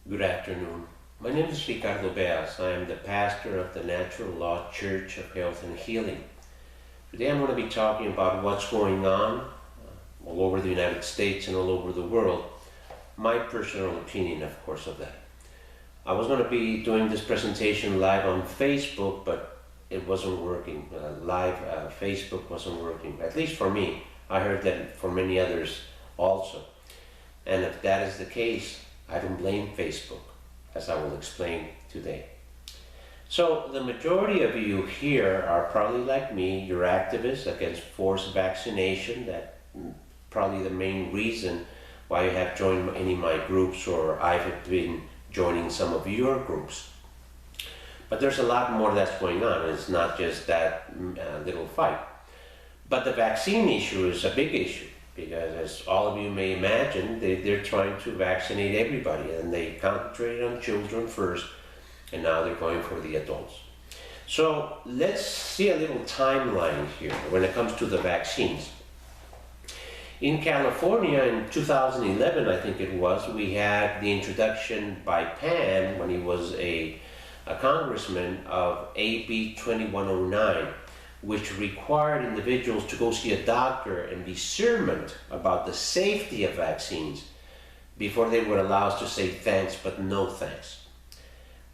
Good afternoon. My name is Ricardo Beas. I am the pastor of the Natural Law Church of Health and Healing. Today I'm going to be talking about what's going on all over the United States and all over the world. My personal opinion, of course, of that. I was going to be doing this presentation live on Facebook, but it wasn't working. Facebook wasn't working, at least for me. I heard that for many others also. And if that is the case, I don't blame Facebook, as I will explain today. So the majority of you here are probably like me. You're activists against forced vaccination. That's probably the main reason why you have joined any of my groups, or I've been joining some of your groups. But there's a lot more that's going on. It's not just that little fight. But the vaccine issue is a big issue, because as all of you may imagine, they're trying to vaccinate everybody, and they concentrated on children first, and now they're going for the adults. So let's see a little timeline here when it comes to the vaccines. In California in 2011, I think it was, we had the introduction by Penn, when he was a congressman, of AB 2109, which required individuals to go see a doctor and be certain about the safety of vaccines before they would allow us to say thanks, but no thanks.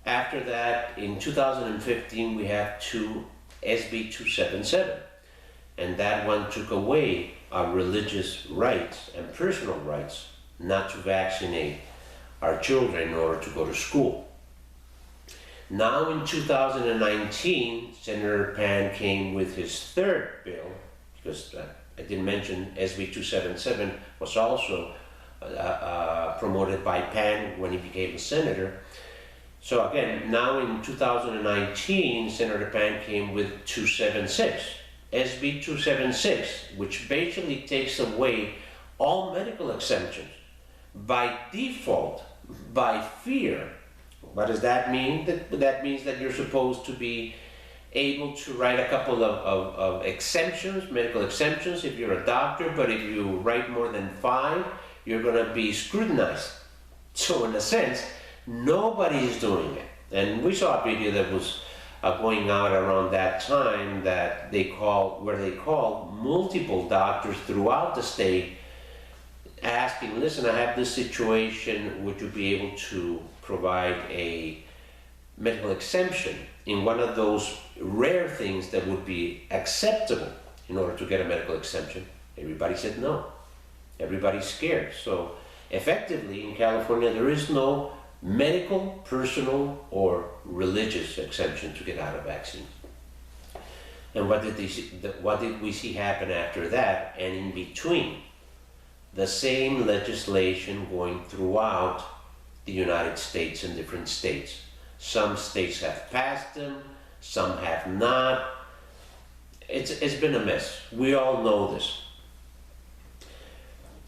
After that, in 2015, we have SB 277, and that one took away our religious rights and personal rights not to vaccinate our children in order to go to school. Now in 2019, Senator Penn came with his third bill, because I didn't mention SB 277 was also promoted by Penn when he became a senator. So again, now in 2019, Senator Penn came with 276, SB 276, which basically takes away all medical exemptions by default, by fear. What does that mean? That means that you're supposed to be able to write a couple of exemptions, medical exemptions, if you're a doctor, but if you write more than 5, you're going to be scrutinized. So in a sense, nobody is doing it. And we saw a video that was going out around that time that where they called multiple doctors throughout the state asking, listen, I have this situation, would you be able to provide a medical exemption in one of those rare things that would be acceptable in order to get a medical exemption? Everybody said no. Everybody's scared. So effectively in California, there is no medical, personal, or religious exemption to get out of vaccines. And what did we see happen after that and in between? The same legislation going throughout the United States and different states. Some states have passed them, some have not. It's been a mess. We all know this.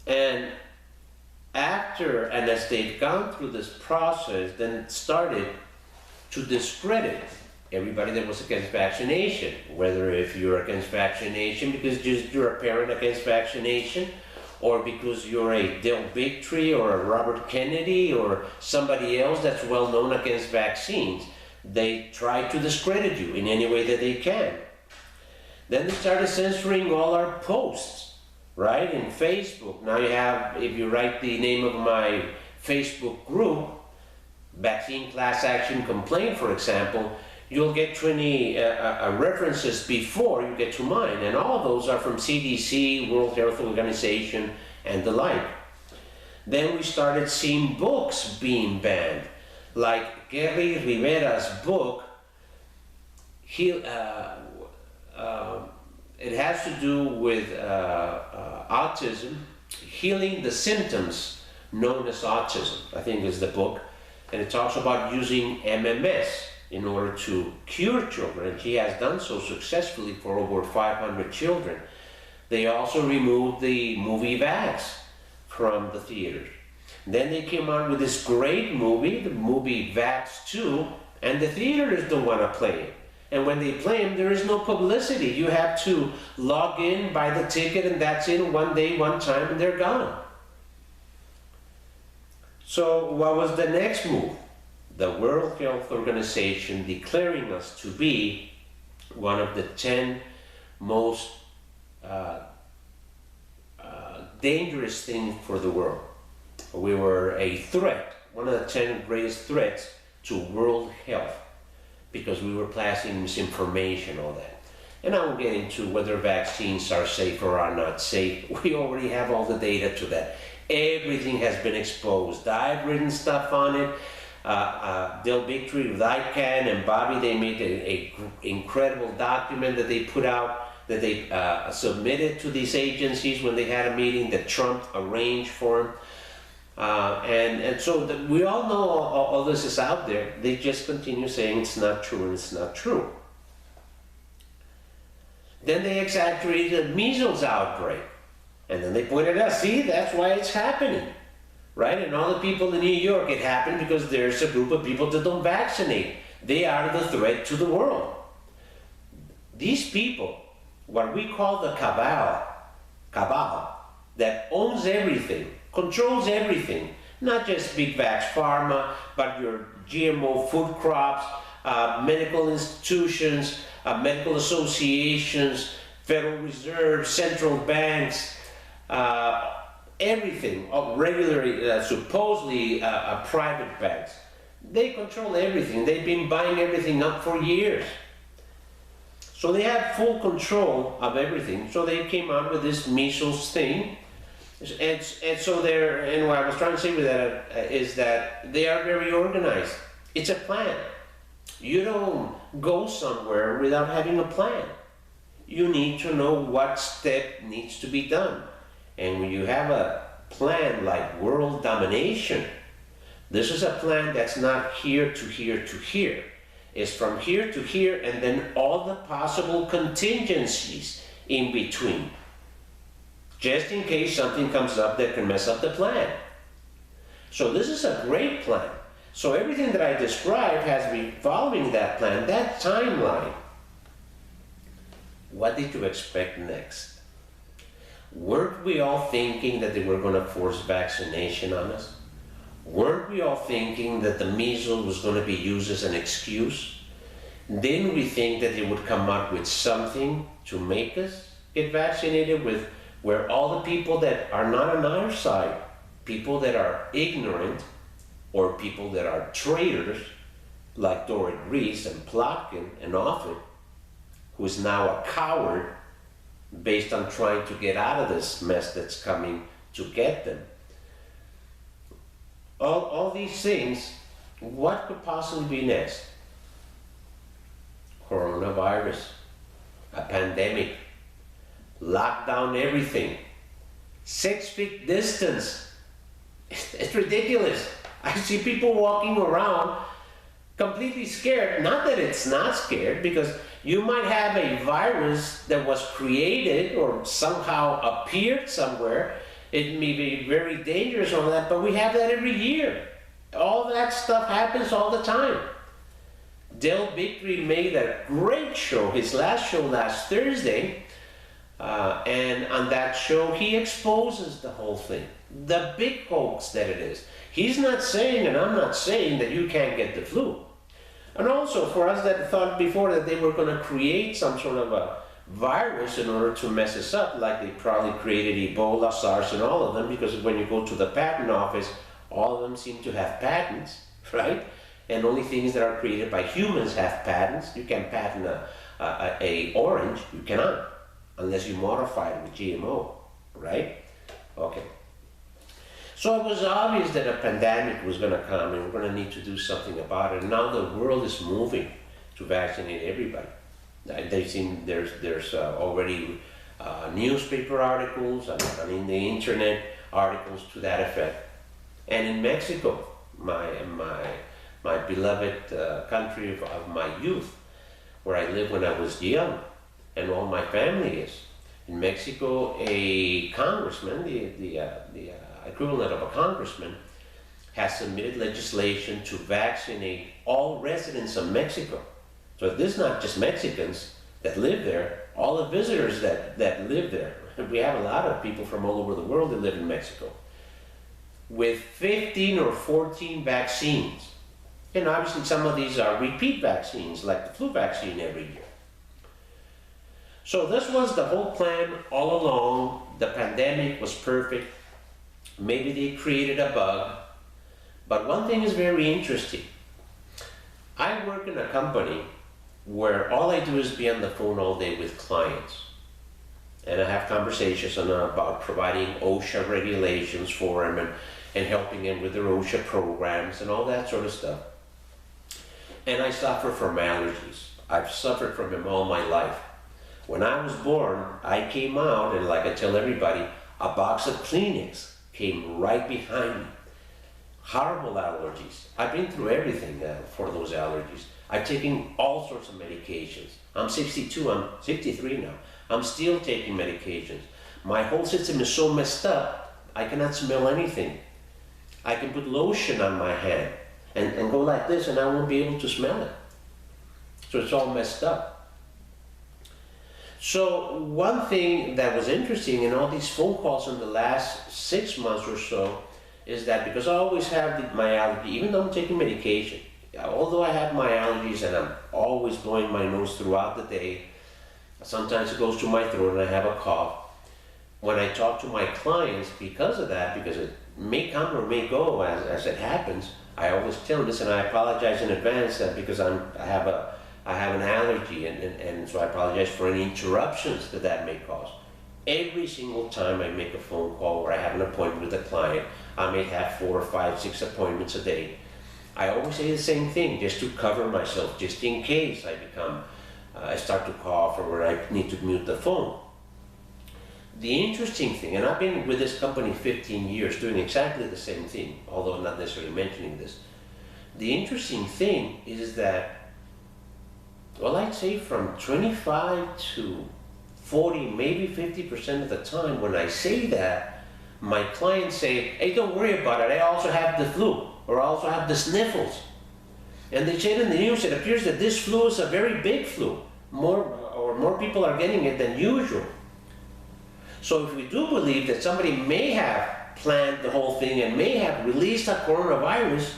And as they've gone through this process, then it started to discredit everybody that was against vaccination. Whether if you're against vaccination because you're a parent against vaccination, or because you're a Dale Bigtree or a Robert Kennedy or somebody else that's well known against vaccines, they try to discredit you in any way that they can. Then they started censoring all our posts, right? In Facebook. Now you have, if you write the name of my Facebook group, Vaccine Class Action Complaint, for example, you'll get 20 references before you get to mine, and all of those are from CDC, World Health Organization, and the like. Then we started seeing books being banned, like Gary Rivera's book. It has to do with autism, healing the symptoms known as autism, I think is the book, and it talks about using MMS in order to cure children, and he has done so successfully for over 500 children. They also removed the movie Vax from the theaters. Then they came out with this great movie, the movie Vax 2, and the theaters don't want to play it. And when they play them, there is no publicity. You have to log in, buy the ticket, and that's it, one day, one time, and they're gone. So what was the next move? The World Health Organization declaring us to be one of the 10 most dangerous things for the world. We were a threat, one of the 10 greatest threats to world health, because we were passing misinformation, all that. And I won't get into whether vaccines are safe or are not safe. We already have all the data to that. Everything has been exposed. I've written stuff on it. Del Victory with ICANN and Bobby, they made an incredible document that they put out, that they submitted to these agencies when they had a meeting that Trump arranged for them. And so we all know all this is out there. They just continue saying it's not true and it's not true. Then they exaggerated the measles outbreak. And then they pointed out, see, that's why it's happening. Right? And all the people in New York, it happened because there's a group of people that don't vaccinate. They are the threat to the world. These people, what we call the cabal, that owns everything, controls everything, not just big vax pharma, but your GMO food crops, medical institutions, medical associations, Federal Reserve, central banks, everything, regularly, supposedly private banks. They control everything. They've been buying everything up for years. So they have full control of everything. So they came out with this measles thing. And so and what I was trying to say with that is that they are very organized. It's a plan. You don't go somewhere without having a plan. You need to know what step needs to be done. And when you have a plan like world domination, this is a plan that's not here to here to here. It's from here to here and then all the possible contingencies in between, just in case something comes up that can mess up the plan. So this is a great plan. So everything that I described has been following that plan, that timeline. What did you expect next? Weren't we all thinking that they were going to force vaccination on us? Weren't we all thinking that the measles was going to be used as an excuse? Didn't we think that they would come up with something to make us get vaccinated with, where all the people that are not on our side, people that are ignorant, or people that are traitors, like Dorrit Reese and Plotkin and Offit, who is now a coward based on trying to get out of this mess that's coming to get them. All these things, what could possibly be next? Coronavirus, a pandemic, lock down everything, 6 feet distance. It's ridiculous. I see people walking around completely scared. Not that it's not scared, because you might have a virus that was created or somehow appeared somewhere. It may be very dangerous and all that, but we have that every year. All that stuff happens all the time. Del Victory made a great show, his last show last Thursday, and on that show he exposes the whole thing, the big hoax that it is. He's not saying, and I'm not saying, that you can't get the flu. And also for us that thought before that they were going to create some sort of a virus in order to mess us up, like they probably created Ebola, SARS, and all of them, because when you go to the patent office, all of them seem to have patents, right? And only things that are created by humans have patents. You can patent a orange, you cannot, unless you modify it with GMO, right? Okay. So it was obvious that a pandemic was going to come and we're going to need to do something about it. And now the world is moving to vaccinate everybody. They've seen there's already newspaper articles and in the internet articles to that effect. And in Mexico, my beloved country of my youth, where I lived when I was young, and all my family is. In Mexico, a congressman, the equivalent of a congressman, has submitted legislation to vaccinate all residents of Mexico. So this is not just Mexicans that live there, all the visitors that live there. We have a lot of people from all over the world that live in Mexico. with 15 or 14 vaccines. And obviously some of these are repeat vaccines, like the flu vaccine every year. So this was the whole plan all along. The pandemic was perfect. Maybe they created a bug. But one thing is very interesting. I work in a company where all I do is be on the phone all day with clients. And I have conversations about providing OSHA regulations for them and helping them with their OSHA programs and all that sort of stuff. And I suffer from allergies. I've suffered from them all my life. When I was born, I came out, and like I tell everybody, a box of Kleenex came right behind me. Horrible allergies. I've been through everything for those allergies. I've taken all sorts of medications. I'm 62, I'm 63 now. I'm still taking medications. My whole system is so messed up, I cannot smell anything. I can put lotion on my hand and go like this and I won't be able to smell it. So it's all messed up. So one thing that was interesting in all these phone calls in the last 6 months or so is that because I always have my allergy, even though I'm taking medication, although I have my allergies and I'm always blowing my nose throughout the day, sometimes it goes to my throat and I have a cough. When I talk to my clients, because of that, because it may come or may go as it happens, I always tell them, listen, I apologize in advance because I have an allergy, and so I apologize for any interruptions that may cause. Every single time I make a phone call or I have an appointment with a client, I may have 4, 5, 6 appointments a day. I always say the same thing, just to cover myself, just in case I start to cough or where I need to mute the phone. The interesting thing, and I've been with this company 15 years doing exactly the same thing, although not necessarily mentioning this. The interesting thing is that, well, I'd say from 25 to 40, maybe 50% of the time when I say that, my clients say, hey, don't worry about it, I also have the flu, or I also have the sniffles. And they said in the news, it appears that this flu is a very big flu. More people are getting it than usual. So if we do believe that somebody may have planned the whole thing and may have released a coronavirus,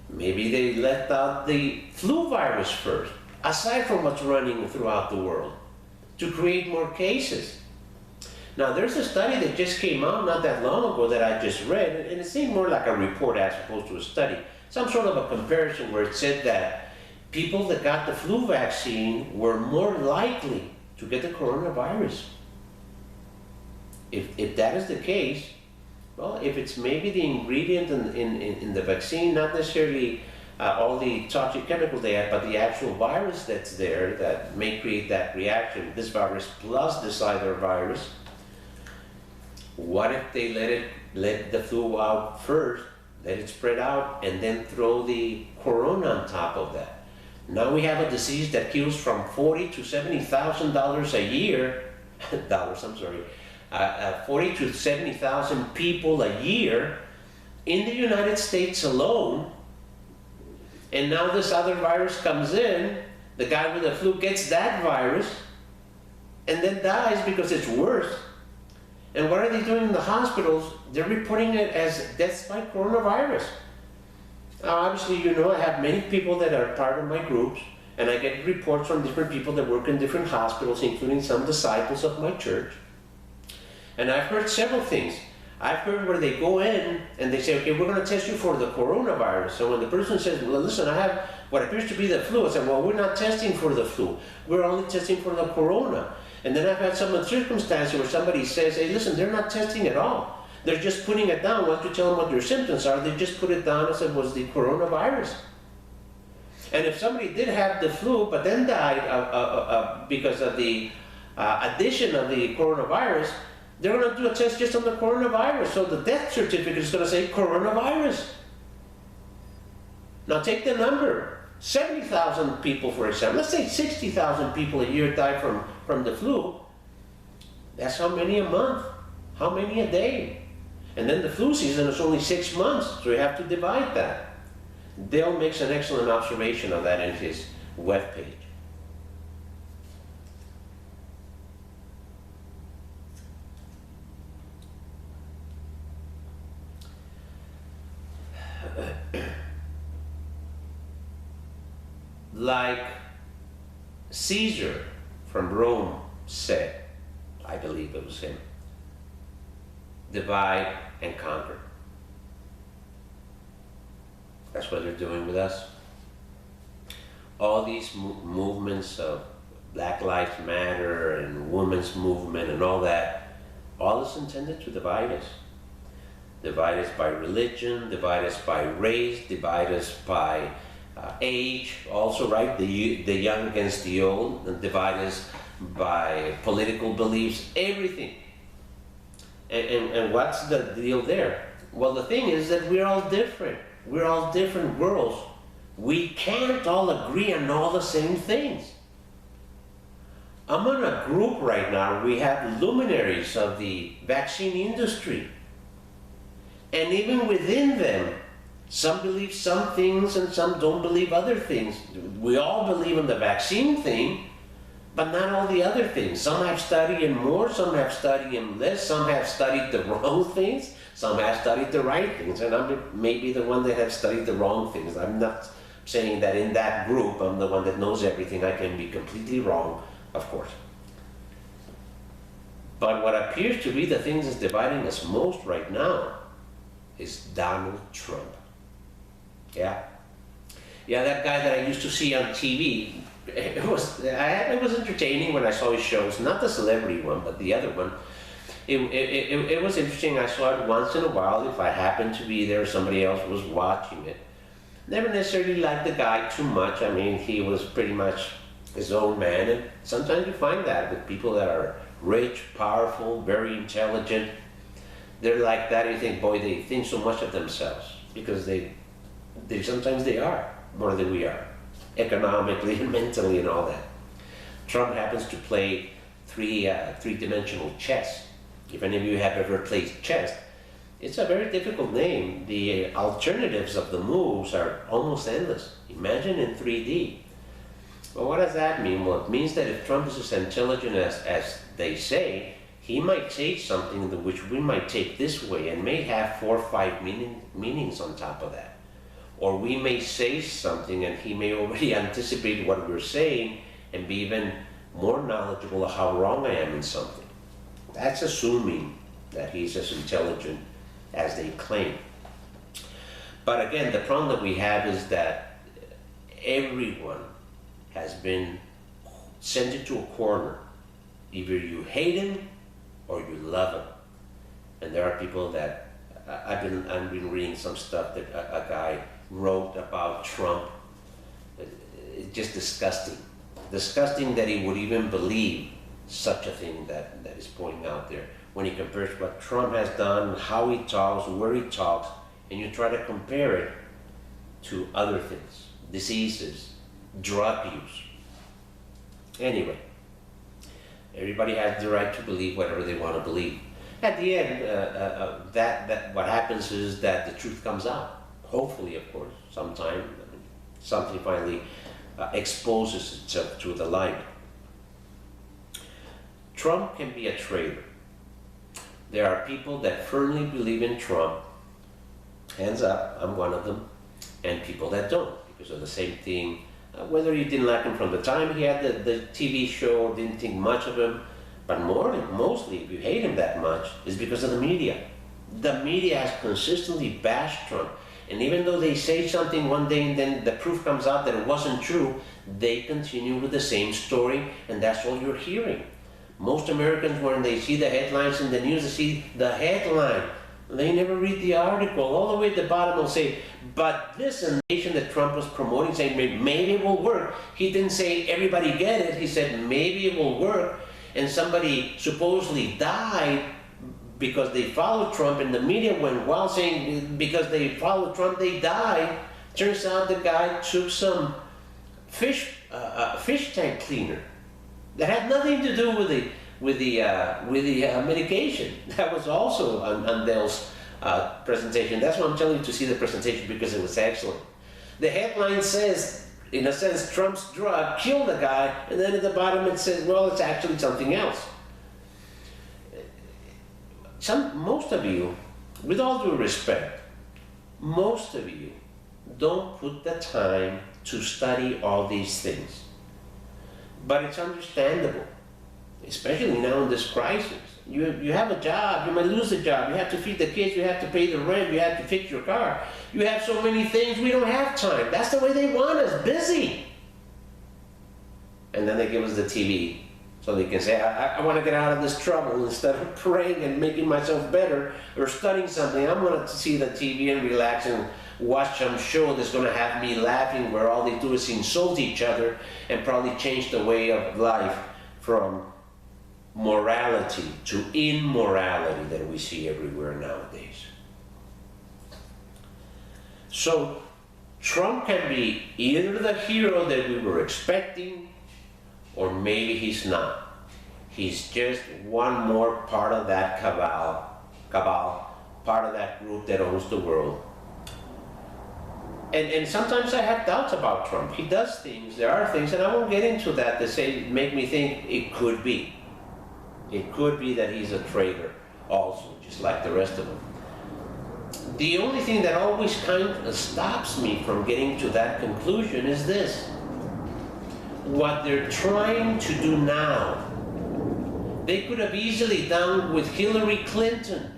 maybe they left out the flu virus first, aside from what's running throughout the world, to create more cases. Now there's a study that just came out not that long ago that I just read, and it seemed more like a report as opposed to a study, some sort of a comparison where it said that people that got the flu vaccine were more likely to get the coronavirus. If that is the case, well, if it's maybe the ingredient in the vaccine, not necessarily all the toxic chemicals they have, but the actual virus that's there that may create that reaction, this virus plus this other virus, what if they let the flu out first, let it spread out, and then throw the corona on top of that? Now we have a disease that kills from $40,000 to $70,000 a year, dollars, I'm sorry, 40 to 70,000 people a year in the United States alone. And now this other virus comes in, the guy with the flu gets that virus and then dies because it's worse. And what are they doing in the hospitals? They're reporting it as deaths by coronavirus. Now obviously, you know, I have many people that are part of my groups, and I get reports from different people that work in different hospitals, including some disciples of my church. And I've heard several things. I've heard where they go in and they say, okay, we're going to test you for the coronavirus. So when the person says, well, listen, I have what appears to be the flu, I said, well, we're not testing for the flu. We're only testing for the corona. And then I've had some circumstances where somebody says, hey, listen, they're not testing at all. They're just putting it down. Once you tell them what your symptoms are, they just put it down and said, was the coronavirus. And if somebody did have the flu but then died because of the addition of the coronavirus, they're going to do a test just on the coronavirus. So the death certificate is going to say coronavirus. Now take the number. 70,000 people, for example. Let's say 60,000 people a year die from the flu. That's how many a month? How many a day? And then the flu season is only 6 months, so you have to divide that. Dale makes an excellent observation of that in his webpage. like Caesar from Rome said, I believe it was him, divide and conquer. That's what they're doing with us. All these movements of Black Lives Matter and women's movement and all that, all is intended to divide us. Divide us by religion, divide us by race, divide us by age, also, right? The young against the old, and divide us by political beliefs, everything. And what's the deal there? Well, the thing is that we're all different. We're all different worlds. We can't all agree on all the same things. I'm on a group right now. We have luminaries of the vaccine industry. And even within them, some believe some things and some don't believe other things. We all believe in the vaccine thing, but not all the other things. Some have studied him more, some have studied him less, some have studied the wrong things, some have studied the right things, and I'm maybe the one that have studied the wrong things. I'm not saying that in that group I'm the one that knows everything. I can be completely wrong, of course. But what appears to be the thing that's dividing us most right now is Donald Trump. Yeah, that guy that I used to see on TV. It was entertaining when I saw his shows, not the celebrity one, but the other one. It was interesting. I saw it once in a while if I happened to be there, somebody else was watching it. Never necessarily liked the guy too much. I mean, he was pretty much his own man, and sometimes you find that with people that are rich, powerful, very intelligent. They're like that. You think, boy, they think so much of themselves, because they sometimes they are more than we are, economically and mentally and all that. Trump happens to play three-dimensional chess. If any of you have ever played chess, it's a very difficult game. The alternatives of the moves are almost endless. Imagine in 3D. Well, what does that mean? Well, it means that if Trump is as intelligent as they say, he might say something which we might take this way and may have 4 or 5 meanings on top of that. Or we may say something and he may already anticipate what we're saying and be even more knowledgeable of how wrong I am in something. That's assuming that he's as intelligent as they claim. But again, the problem that we have is that everyone has been sent into a corner. Either you hate him or you love him. And there are people that, I've been reading some stuff that a guy wrote about Trump. It's just disgusting. Disgusting that he would even believe such a thing that is pointing out there. When he compares what Trump has done, how he talks, where he talks, and you try to compare it to other things, diseases, drug use. Anyway, everybody has the right to believe whatever they want to believe. At the end, that what happens is that the truth comes out. Hopefully, of course, sometime something finally exposes itself to the light. Trump can be a traitor. There are people that firmly believe in Trump, hands up, I'm one of them, and people that don't, because of the same thing. Whether you didn't like him from the time he had the TV show, didn't think much of him, but mostly, if you hate him that much, is because of the media. The media has consistently bashed Trump. And even though they say something one day and then the proof comes out that it wasn't true, they continue with the same story, and that's all you're hearing. Most Americans, when they see the headlines in the news, they see the headline. They never read the article. All the way at the bottom will say, but this nation that Trump was promoting, saying maybe it will work. He didn't say everybody get it. He said maybe it will work. And somebody supposedly died because they followed Trump, and the media went wild saying because they followed Trump, they died. Turns out the guy took some fish tank cleaner that had nothing to do with the medication. That was also on Dell's presentation. That's why I'm telling you to see the presentation, because it was excellent. The headline says, in a sense, Trump's drug killed the guy, and then at the bottom it says, well, it's actually something else. Most of you, with all due respect, most of you don't put the time to study all these things. But it's understandable, especially now in this crisis. You have a job, you might lose a job, you have to feed the kids, you have to pay the rent, you have to fix your car. You have so many things, we don't have time. That's the way they want us, busy. And then they give us the TV so they can say, I want to get out of this trouble. Instead of praying and making myself better or studying something, I'm going to see the TV and relax and watch some show that's going to have me laughing, where all they do is insult each other and probably change the way of life from morality to immorality that we see everywhere nowadays. So Trump can be either the hero that we were expecting, or maybe he's not. He's just one more part of that cabal, part of that group that owns the world. And sometimes I have doubts about Trump. He does things, there are things, and I won't get into that, that make me think it could be. It could be that he's a traitor also, just like the rest of them. The only thing that always kind of stops me from getting to that conclusion is this. What they're trying to do now, they could have easily done with Hillary Clinton.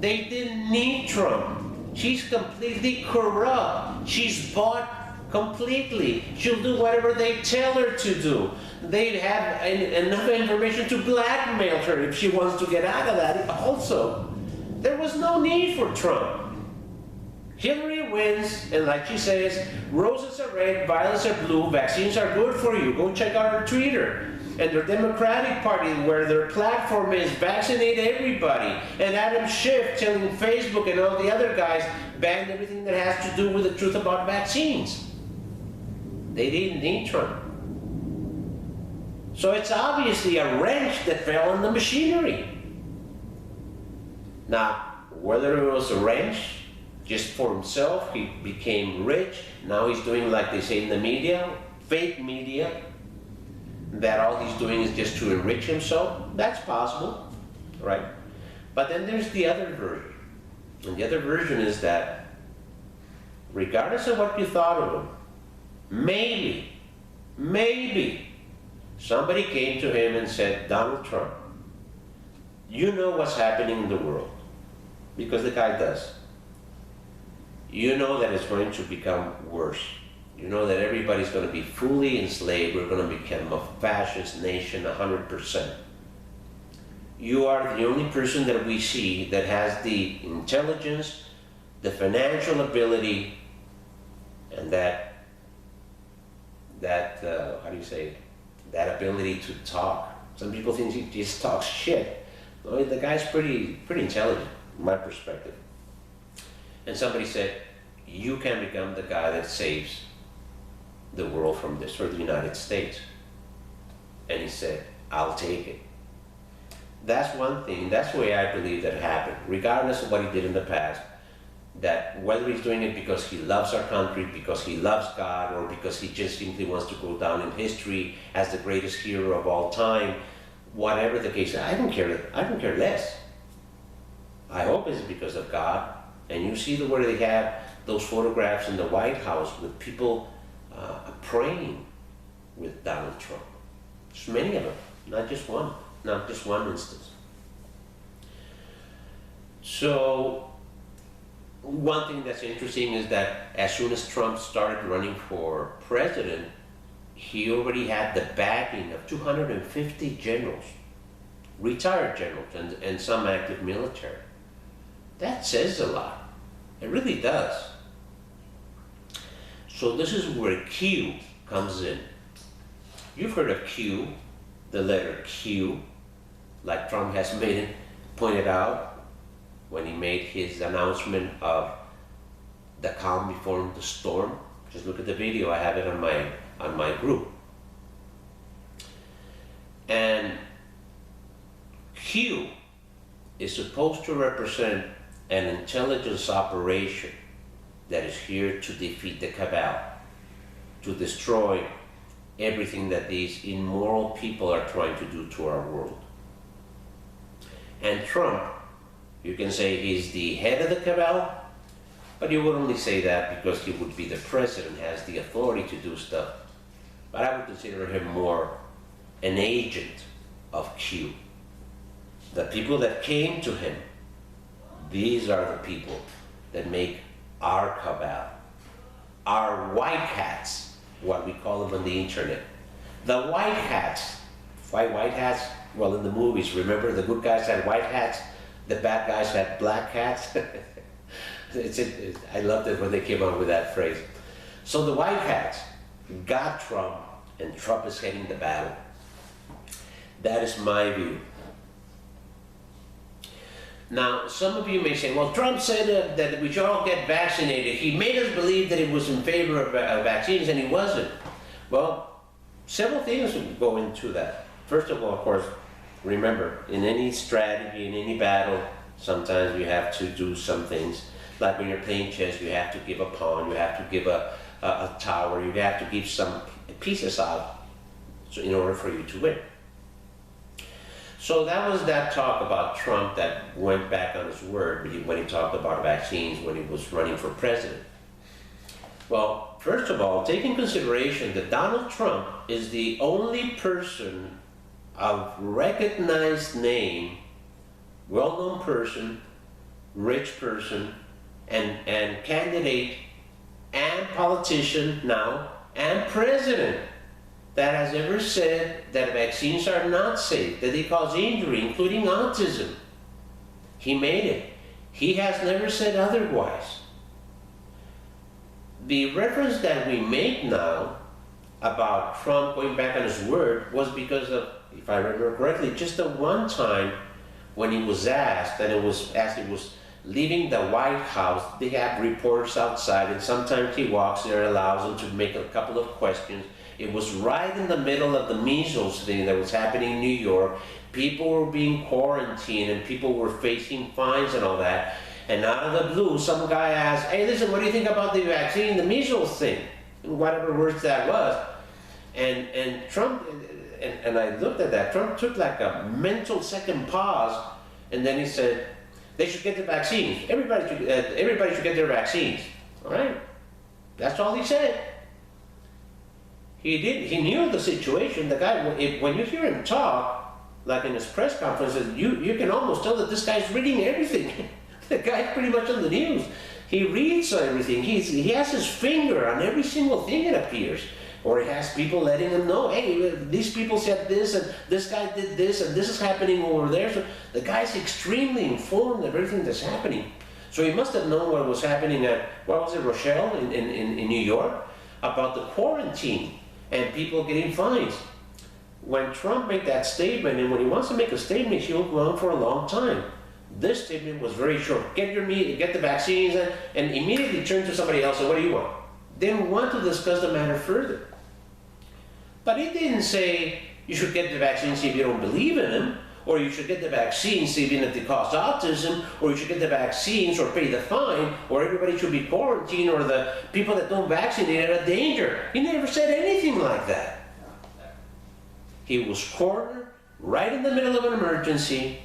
They didn't need Trump. She's completely corrupt. She's bought completely. She'll do whatever they tell her to do. They have enough information to blackmail her if she wants to get out of that also. There was no need for Trump. Hillary wins, and like she says, roses are red, violets are blue, vaccines are good for you. Go check out her Twitter. And their Democratic Party, where their platform is vaccinate everybody. And Adam Schiff telling Facebook and all the other guys banned everything that has to do with the truth about vaccines. They didn't need Trump. So it's obviously a wrench that fell on the machinery. Now, whether it was a wrench just for himself, he became rich, now he's doing like they say in the media, fake media, that all he's doing is just to enrich himself, that's possible, right? But then there's the other version. And the other version is that regardless of what you thought of him, maybe, somebody came to him and said, Donald Trump, you know what's happening in the world, because the guy does. You know that it's going to become worse. You know that everybody's going to be fully enslaved. We're going to become a fascist nation 100%. You are the only person that we see that has the intelligence, the financial ability, and that how do you say, that ability to talk. Some people think he just talks shit. No, the guy's pretty intelligent, from my perspective. And somebody said, you can become the guy that saves the world from this, or the United States. And he said, I'll take it. That's one thing, that's the way I believe that happened, regardless of what he did in the past, that whether he's doing it because he loves our country, because he loves God, or because he just simply wants to go down in history as the greatest hero of all time, whatever the case, I don't care less. I hope it's because of God. And you see where they have those photographs in the White House with people praying with Donald Trump. There's many of them, not just one instance. So one thing that's interesting is that as soon as Trump started running for president, he already had the backing of 250 generals, retired generals, and some active military. That says a lot. It really does. So this is where Q comes in. You've heard of Q, the letter Q, like Trump has pointed out when he made his announcement of the calm before the storm. Just look at the video, I have it on my group. And Q is supposed to represent an intelligence operation that is here to defeat the cabal, to destroy everything that these immoral people are trying to do to our world. And Trump, you can say he's the head of the cabal, But you would only say that because he would be the president, has the authority to do stuff. But I would consider him more an agent of Q. The people that came to him, these are the people that make our cabal, our white hats, what we call them on the internet. The white hats. Why white hats? Well, in the movies, remember the good guys had white hats, the bad guys had black hats. I loved it when they came up with that phrase. So the white hats got Trump, and Trump is heading the battle. That is my view. Now, some of you may say, well, Trump said that we should all get vaccinated. He made us believe that he was in favor of vaccines, and he wasn't. Well, several things go into that. First of all, of course, remember, in any strategy, in any battle, sometimes you have to do some things. Like when you're playing chess, you have to give a pawn, you have to give a tower, you have to give some pieces out in order for you to win. So that was that talk about Trump that went back on his word when he talked about vaccines when he was running for president. Well, first of all, take in consideration that Donald Trump is the only person of recognized name, well-known person, rich person, and candidate, and politician now, and president that has ever said that vaccines are not safe, that they cause injury, including autism. He made it. He has never said otherwise. The reference that we make now about Trump going back on his word was because of, if I remember correctly, just the one time when he was asked, and it was as he was leaving the White House, they have reporters outside, and sometimes he walks there and allows them to make a couple of questions. It was right in the middle of the measles thing that was happening in New York. People were being quarantined and people were facing fines and all that. And out of the blue, some guy asked, hey, listen, what do you think about the vaccine, the measles thing? Whatever words that was. And Trump, and I looked at that, Trump took like a mental second pause, and then he said, they should get the vaccines. Everybody should get their vaccines. All right? That's all he said. He knew the situation. The guy, when you hear him talk, like in his press conferences, you can almost tell that this guy's reading everything. The guy's pretty much on the news. He reads everything. He has his finger on every single thing that appears. Or he has people letting him know, hey, these people said this, and this guy did this, and this is happening over there. So the guy's extremely informed of everything that's happening. So he must have known what was happening at, what was it, Rochelle in New York, about the quarantine and people getting fines. When Trump made that statement, and when he wants to make a statement, he'll go on for a long time. This statement was very short. Get the vaccines, and immediately turn to somebody else and what do you want? Didn't want to discuss the matter further. But he didn't say you should get the vaccines if you don't believe in them, or you should get the vaccines even if they cause autism, or you should get the vaccines or pay the fine, or everybody should be quarantined, or the people that don't vaccinate are a danger. He never said anything like that. He was cornered right in the middle of an emergency.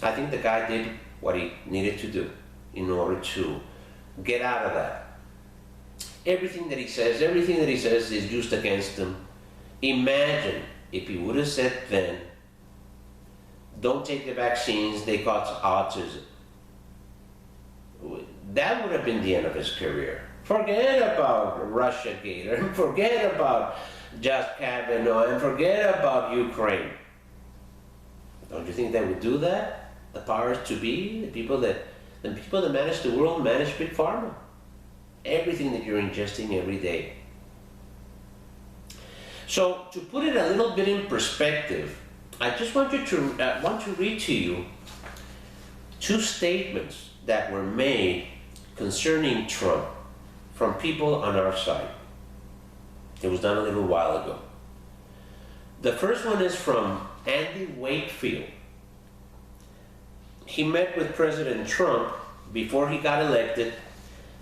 I think the guy did what he needed to do in order to get out of that. Everything that he says is used against him. Imagine if he would have said then, don't take the vaccines, they cause autism. That would have been the end of his career. Forget about Russiagate, and forget about Just Kavanaugh, and forget about Ukraine. Don't you think they would do that? The powers to be, the people that manage the world manage Big Pharma. Everything that you're ingesting every day. So to put it a little bit in perspective, I just want to read to you two statements that were made concerning Trump from people on our side. It was done a little while ago. The first one is from Andy Wakefield. He met with President Trump before he got elected.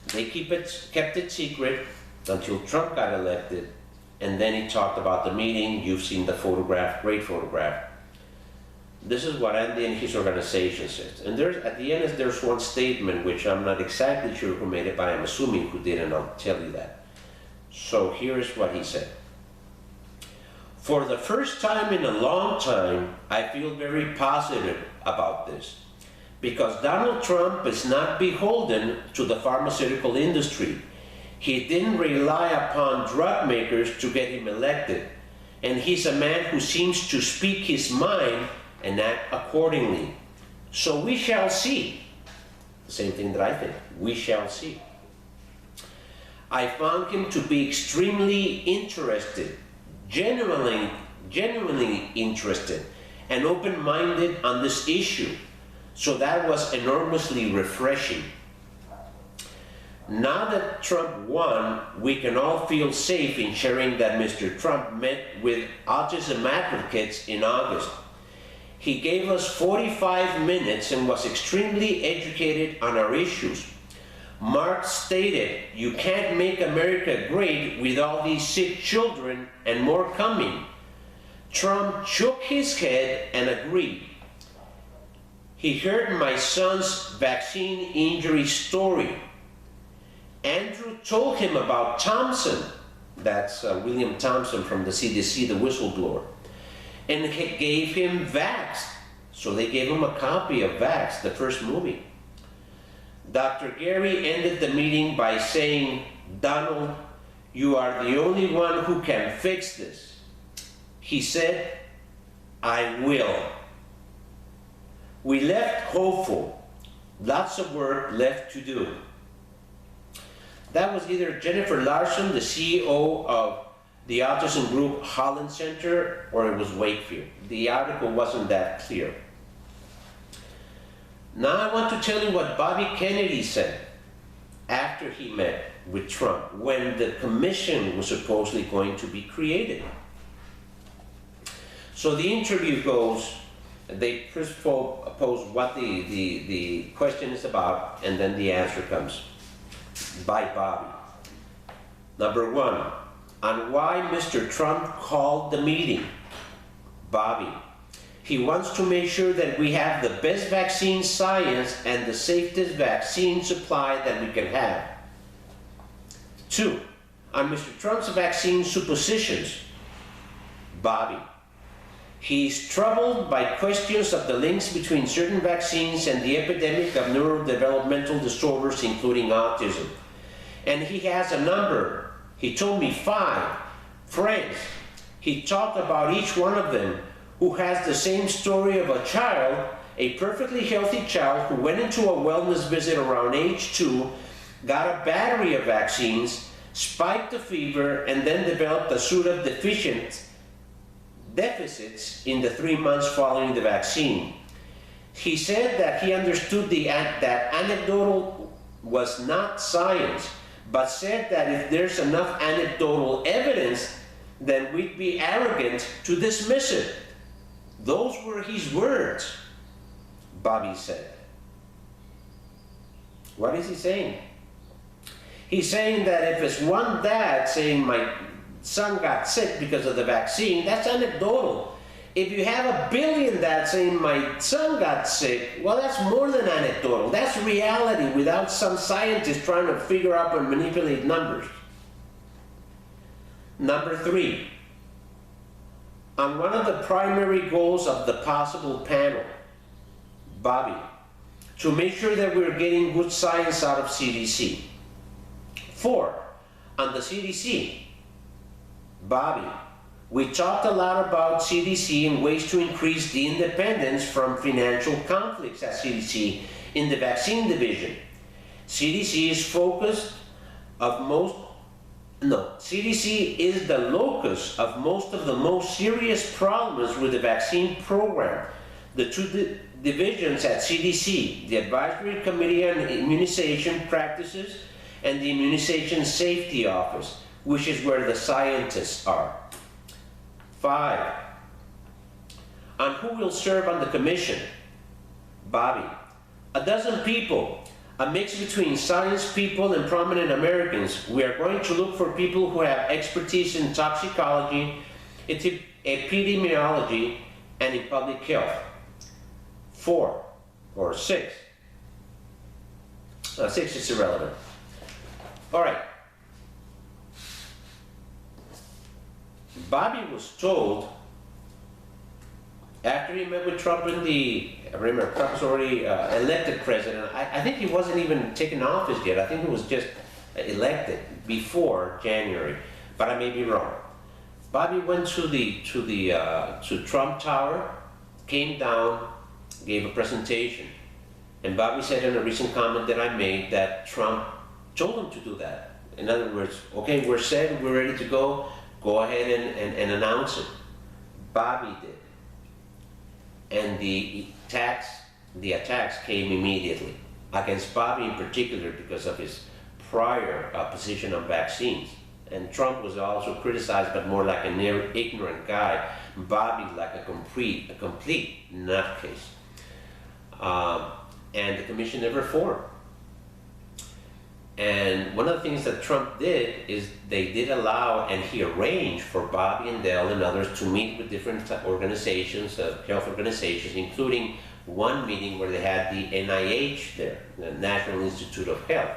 They kept it secret until Trump got elected, and then he talked about the meeting. You've seen the photograph, great photograph. This is what Andy and his organization says. And at the end, there's one statement which I'm not exactly sure who made it, but I'm assuming who did, and I'll tell you that. So here's what he said. For the first time in a long time, I feel very positive about this, because Donald Trump is not beholden to the pharmaceutical industry. He didn't rely upon drug makers to get him elected, and he's a man who seems to speak his mind and act accordingly. So we shall see. The same thing that I think. We shall see. I found him to be extremely interested, genuinely interested, and open-minded on this issue. So that was enormously refreshing. Now that Trump won, we can all feel safe in sharing that Mr. Trump met with autism advocates in August. He gave us 45 minutes and was extremely educated on our issues. Mark stated, "You can't make America great with all these sick children and more coming." Trump shook his head and agreed. He heard my son's vaccine injury story. Andrew told him about Thompson, that's William Thompson from the CDC, the whistleblower, and he gave him Vax. So they gave him a copy of Vax, the first movie. Dr. Gary ended the meeting by saying, "Donald, you are the only one who can fix this." He said, "I will." We left hopeful. Lots of work left to do. That was either Jennifer Larson, the CEO of the autism group Holland Center, or it was Wakefield. The article wasn't that clear. Now I want to tell you what Bobby Kennedy said after he met with Trump, when the commission was supposedly going to be created. So the interview goes, they first pose what the question is about, and then the answer comes by Bobby. Number one, on why Mr. Trump called the meeting. Bobby, he wants to make sure that we have the best vaccine science and the safest vaccine supply that we can have. Two, on Mr. Trump's vaccine suppositions. Bobby, he's troubled by questions of the links between certain vaccines and the epidemic of neurodevelopmental disorders, including autism. And he has a number, he told me 5 friends. He talked about each one of them who has the same story of a child, a perfectly healthy child who went into a wellness visit around age 2, got a battery of vaccines, spiked the fever, and then developed a suit of deficits in the 3 months following the vaccine. He said that he understood that anecdotal was not science, but said that if there's enough anecdotal evidence, then we'd be arrogant to dismiss it. Those were his words, Bobby said. What is he saying? He's saying that if it's one dad saying my son got sick because of the vaccine, that's anecdotal. If you have 1 billion dads saying my son got sick, well, that's more than anecdotal. That's reality without some scientist trying to figure out and manipulate numbers. Number 3, on one of the primary goals of the possible panel, Bobby, to make sure that we're getting good science out of CDC. 4, on the CDC, Bobby, we talked a lot about CDC and ways to increase the independence from financial conflicts at CDC in the vaccine division. CDC is CDC is the locus of most of the most serious problems with the vaccine program. The 2 divisions at CDC, the Advisory Committee on Immunization Practices and the Immunization Safety Office, which is where the scientists are. 5, on who will serve on the commission. Bobby, 12 people, a mix between science people and prominent Americans. We are going to look for people who have expertise in toxicology, epidemiology, and in public health. 4 or 6. 6 is irrelevant. All right. Bobby was told after he met with Trump remember Trump was already elected president. I think he wasn't even taken office yet. I think he was just elected before January, but I may be wrong. Bobby went to Trump Tower, came down, gave a presentation, and Bobby said in a recent comment that I made that Trump told him to do that. In other words, okay, we're set, we're ready to go ahead and announce it. Bobby did. And the attacks came immediately against Bobby in particular because of his prior position on vaccines. And Trump was also criticized, but more like an ignorant guy. Bobby like a complete nutcase. And the commission never formed. And one of the things that Trump did is they did allow, and he arranged for Bobby and Dell and others to meet with different organizations, health organizations, including one meeting where they had the NIH there, the National Institute of Health.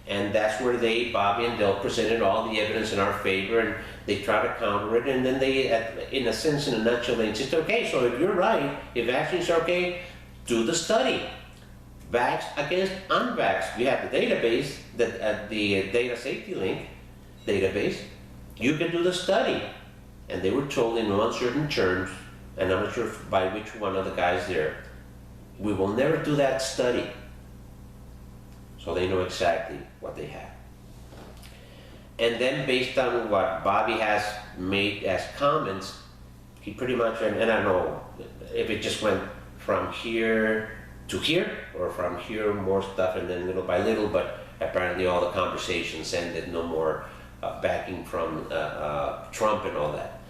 And that's where Bobby and Dell presented all the evidence in our favor, and they tried to counter it, and then they, in a sense, in a nutshell, they insisted, okay, so if you're right, if vaccines are okay, do the study. Vax against unvax. You have the database, the data safety link database. You can do the study. And they were told in uncertain terms, and I'm not sure by which one of the guys there, we will never do that study. So they know exactly what they have. And then based on what Bobby has made as comments, he pretty much, and I don't know if it just went from here to here, or from here more stuff and then little by little, but apparently all the conversations ended, no more backing from Trump and all that.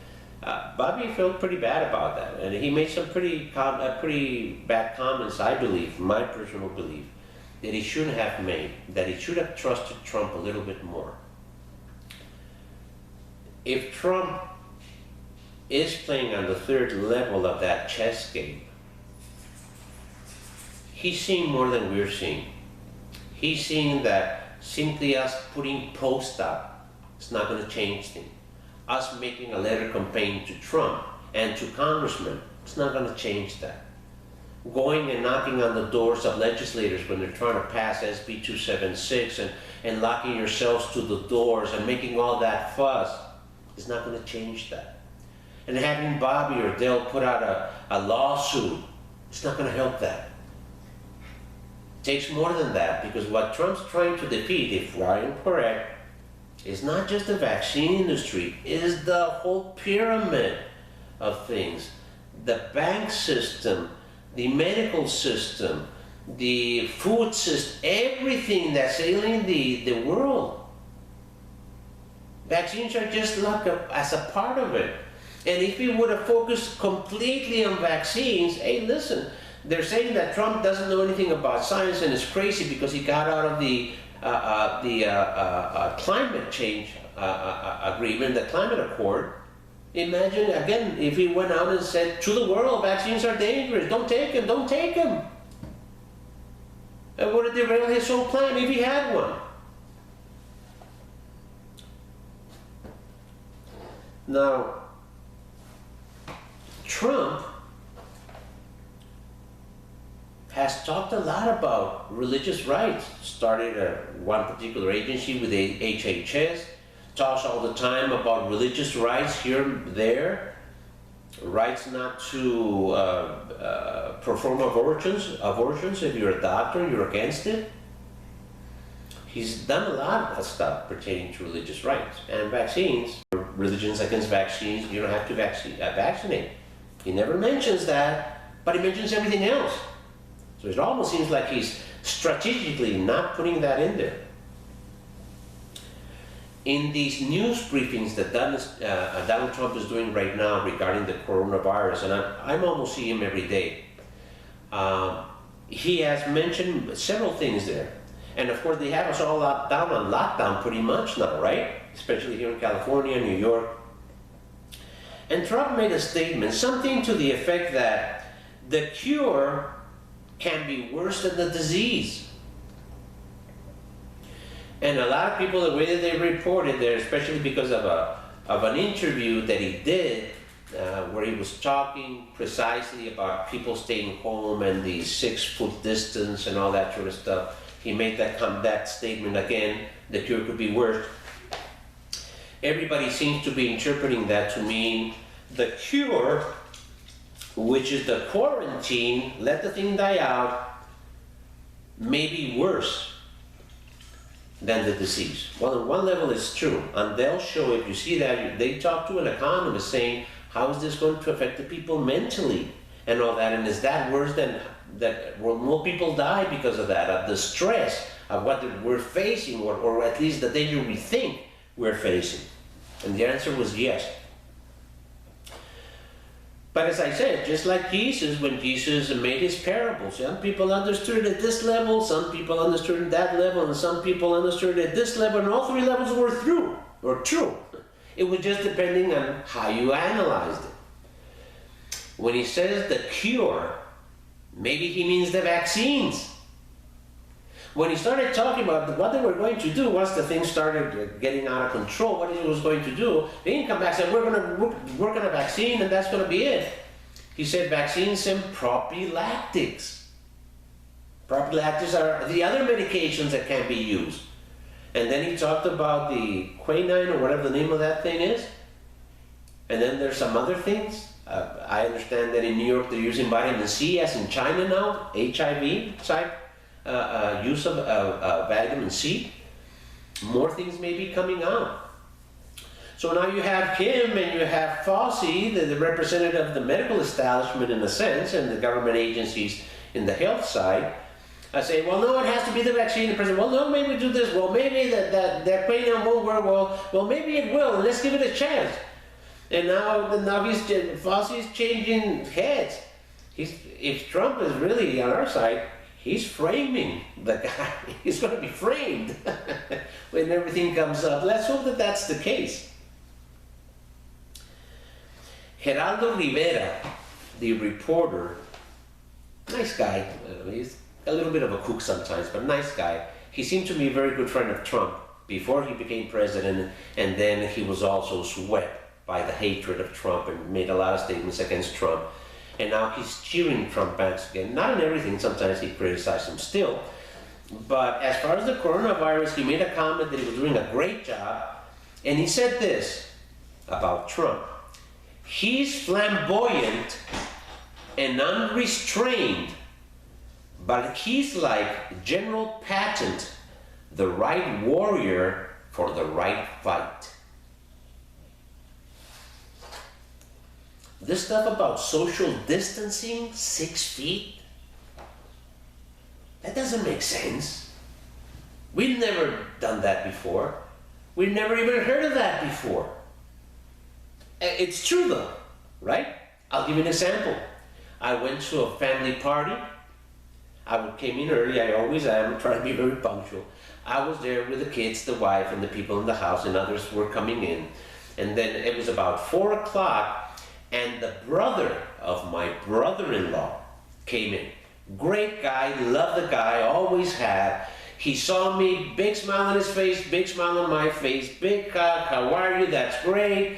Bobby felt pretty bad about that, and he made some pretty bad comments, I believe, my personal belief, that he shouldn't have made, that he should have trusted Trump a little bit more. If Trump is playing on the third level of that chess game, he's seeing more than we're seeing. He's seeing that simply us putting posts up is not going to change things. Us making a letter campaign to Trump and to congressmen, it's not going to change that. Going and knocking on the doors of legislators when they're trying to pass SB 276 and locking yourselves to the doors and making all that fuss is not going to change that. And having Bobby or Dell put out a lawsuit, it's not going to help that. Takes more than that, because what Trump's trying to defeat, if I am correct, is not just the vaccine industry, is the whole pyramid of things. The bank system, the medical system, the food system, everything that's ailing the world. Vaccines are just like as a part of it. And if we would have focused completely on vaccines, hey, listen, they're saying that Trump doesn't know anything about science and is crazy because he got out of the climate change agreement, the climate accord. Imagine, again, if he went out and said to the world, vaccines are dangerous, don't take them, don't take them. And would have derailed his whole plan if he had one. Now, Trump has talked a lot about religious rights. Started one particular agency with the HHS, talks all the time about religious rights here and there, rights not to perform abortions. If you're a doctor, you're against it. He's done a lot of stuff pertaining to religious rights and vaccines. Religions against vaccines, you don't have to vaccinate. He never mentions that, but he mentions everything else. So it almost seems like he's strategically not putting that in there. In these news briefings that Donald Trump is doing right now regarding the coronavirus, and I'm almost seeing him every day, he has mentioned several things there. And of course, they have us all down on lockdown pretty much now, right? Especially here in California, New York. And Trump made a statement, something to the effect that the cure can be worse than the disease. And a lot of people, the way that they reported there, especially because of an interview that he did, where he was talking precisely about people staying home and the 6-foot distance and all that sort of stuff, he made that statement again, the cure could be worse. Everybody seems to be interpreting that to mean the cure, which is the quarantine, let the thing die out, may be worse than the disease. Well, on one level it's true, and they'll show, if you see that, they talk to an economist saying, how is this going to affect the people mentally and all that, and is that worse than that? Well, more people die because of that, of the stress of what we're facing, or at least the danger we think we're facing. And the answer was yes. But as I said, just like Jesus, when Jesus made his parables, some people understood it at this level, some people understood it at that level, and some people understood it at this level, and all 3 levels were true. It was just depending on how you analyzed it. When he says the cure, maybe he means the vaccines. When he started talking about what they were going to do once the thing started getting out of control, what he was going to do, they didn't come back and say, we're going to work on a vaccine and that's going to be it. He said vaccines and prophylactics. Prophylactics are the other medications that can be used. And then he talked about the quinine, or whatever the name of that thing is. And then there's some other things. I understand that in New York they're using vitamin C, as in China now, HIV type use of vitamin C. More things may be coming out. So now you have Kim and you have Fauci, the representative of the medical establishment in a sense, and the government agencies in the health side. I say, well, no, it has to be the vaccine. The president, well, no, maybe we do this. Well, maybe that quinine won't work. Well, maybe it will, and let's give it a chance. And now Fauci's changing heads. If Trump is really on our side, he's framing the guy. He's going to be framed when everything comes up. Let's hope that that's the case. Geraldo Rivera, the reporter, nice guy. He's a little bit of a kook sometimes, but nice guy. He seemed to be a very good friend of Trump before he became president, and then he was also swept by the hatred of Trump and made a lot of statements against Trump. And now he's cheering Trump back again. Not in everything, sometimes he criticizes him still. But as far as the coronavirus, he made a comment that he was doing a great job. And he said this about Trump. He's flamboyant and unrestrained, but he's like General Patton, the right warrior for the right fight. This stuff about social distancing, 6 feet, that doesn't make sense. We've never done that before. We've never even heard of that before. It's true though, right? I'll give you an example. I went to a family party. I came in early, I always am, trying to be very punctual. I was there with the kids, the wife, and the people in the house, and others were coming in. And then it was about 4 o'clock, and the brother of my brother-in-law came in. Great guy, loved the guy, always had. He saw me, big smile on his face, big smile on my face, big hug, how are you, that's great.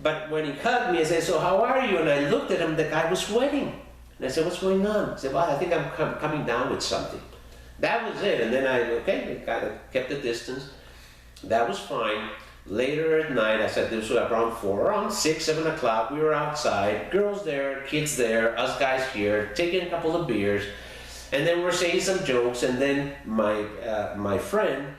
But when he hugged me, I said, so how are you? And I looked at him, the guy was sweating. And I said, what's going on? He said, well, I think I'm coming down with something. That was it. And then I kind of kept the distance. That was fine. Later at night, I said this was around 6, 7 o'clock, we were outside, girls there, kids there, us guys here, taking a couple of beers, and then we're saying some jokes, and then my friend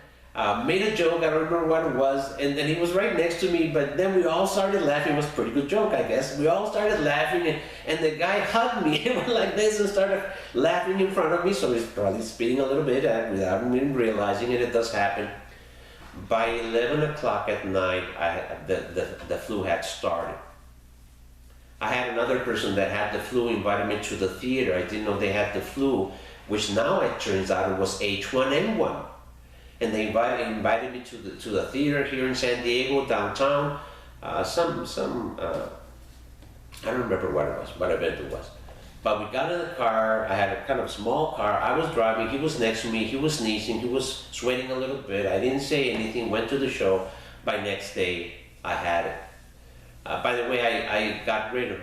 made a joke, I don't remember what it was, and then he was right next to me, but then we all started laughing. It was a pretty good joke, I guess. We all started laughing, and the guy hugged me and went like this and started laughing in front of me, so he's probably speeding a little bit without even realizing it. It does happen. By 11 o'clock at night, the flu had started. I had another person that had the flu invited me to the theater. I didn't know they had the flu, which now it turns out it was H1N1. And they invited me to the theater here in San Diego, downtown. I don't remember what it was, what event it was. But we got in the car. I had a kind of small car. I was driving. He was next to me. He was sneezing. He was sweating a little bit. I didn't say anything. Went to the show. By next day, I had it. By the way, I got rid of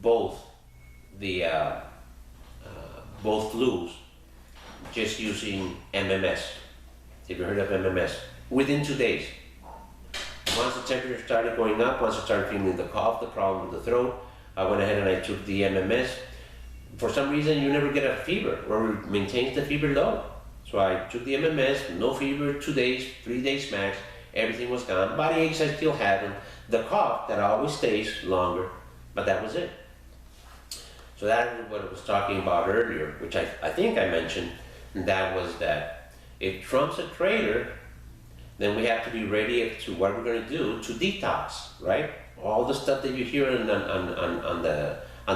both the both flus just using MMS. Have you heard of MMS? Within 2 days. Once the temperature started going up, once I started feeling the cough, the problem with the throat, I went ahead and I took the MMS. For some reason, you never get a fever, or it maintains the fever low. So I took the MMS, no fever, 2 days, 3 days max, everything was gone. Body aches I still have them. The cough, that always stays longer, but that was it. So that is what I was talking about earlier, which I think I mentioned, and that was that if Trump's a traitor, then we have to be ready to what we're going to do to detox, right? All the stuff that you hear on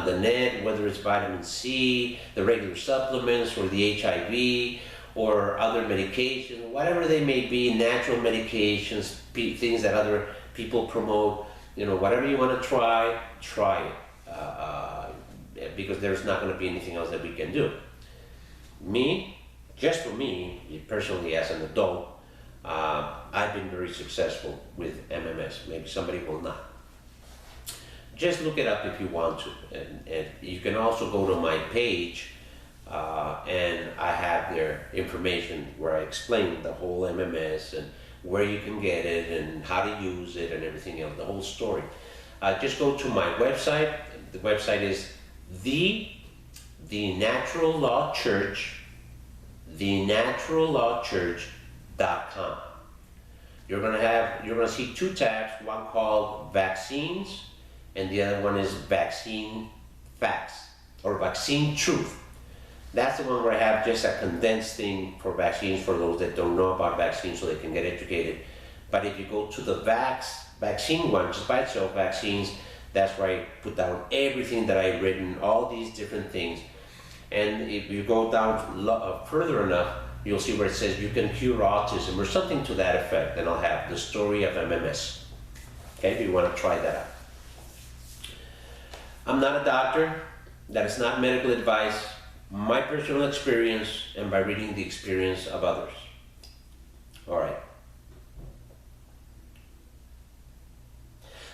the net, whether it's vitamin C, the regular supplements, or the HIV, or other medications, whatever they may be, natural medications, things that other people promote, whatever you want to try it, because there's not going to be anything else that we can do. Just for me, personally as an adult, I've been very successful with MMS. Maybe somebody will not. Just look it up if you want to. And you can also go to my page, and I have their information where I explain the whole MMS and where you can get it and how to use it and everything else, the whole story. Just go to my website. The website is the Natural Law Church, thenaturallawchurch.com. You're gonna see two tabs, one called Vaccines, and the other one is Vaccine Facts, or Vaccine Truth. That's the one where I have just a condensed thing for vaccines for those that don't know about vaccines so they can get educated. But if you go to the vaccine one, just by itself, vaccines, that's where I put down everything that I've written, all these different things. And if you go down further enough, you'll see where it says you can cure autism or something to that effect, and I'll have the story of MMS. Okay, if you want to try that out. I'm not a doctor. That is not medical advice. My personal experience, and by reading the experience of others. All right.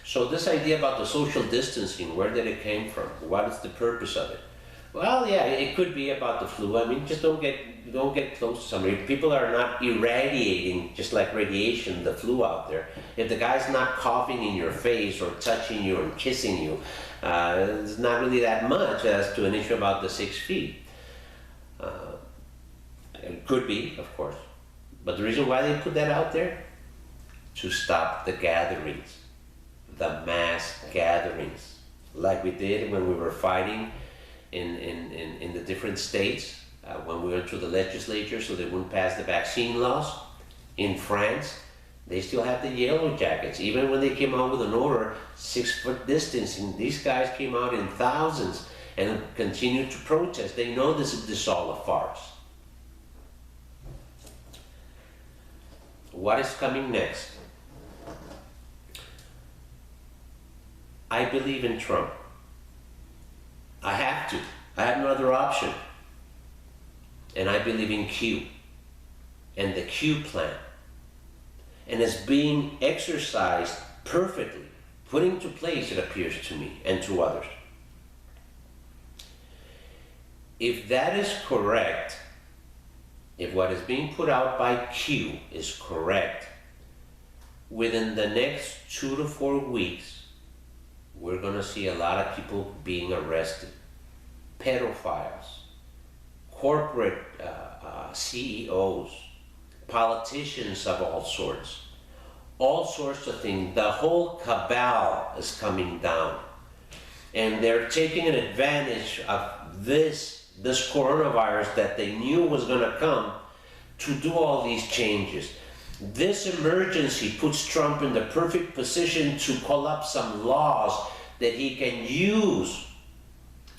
So this idea about the social distancing, where did it came from? What is the purpose of it? Well, yeah, it could be about the flu. I mean, just don't get close to somebody. People are not irradiating, just like radiation, the flu out there. If the guy's not coughing in your face or touching you or kissing you, it's not really that much as to an issue about the 6 feet. It could be, of course. But the reason why they put that out there? To stop the gatherings, the mass gatherings, like we did when we were fighting in the different states, when we went to the legislature so they wouldn't pass the vaccine laws. In France, they still have the yellow jackets. Even when they came out with an order, 6 foot distancing, these guys came out in thousands and continued to protest. They know this is all a farce. What is coming next? I believe in Trump. I have to. I have no other option. And I believe in Q and the Q plan. And it's being exercised perfectly, put into place, it appears to me and to others. If that is correct, if what is being put out by Q is correct, within the next 2 to 4 weeks, we're going to see a lot of people being arrested. Pedophiles, corporate CEOs, politicians of all sorts of things. The whole cabal is coming down. And they're taking an advantage of this coronavirus that they knew was going to come to do all these changes. This emergency puts Trump in the perfect position to call up some laws that he can use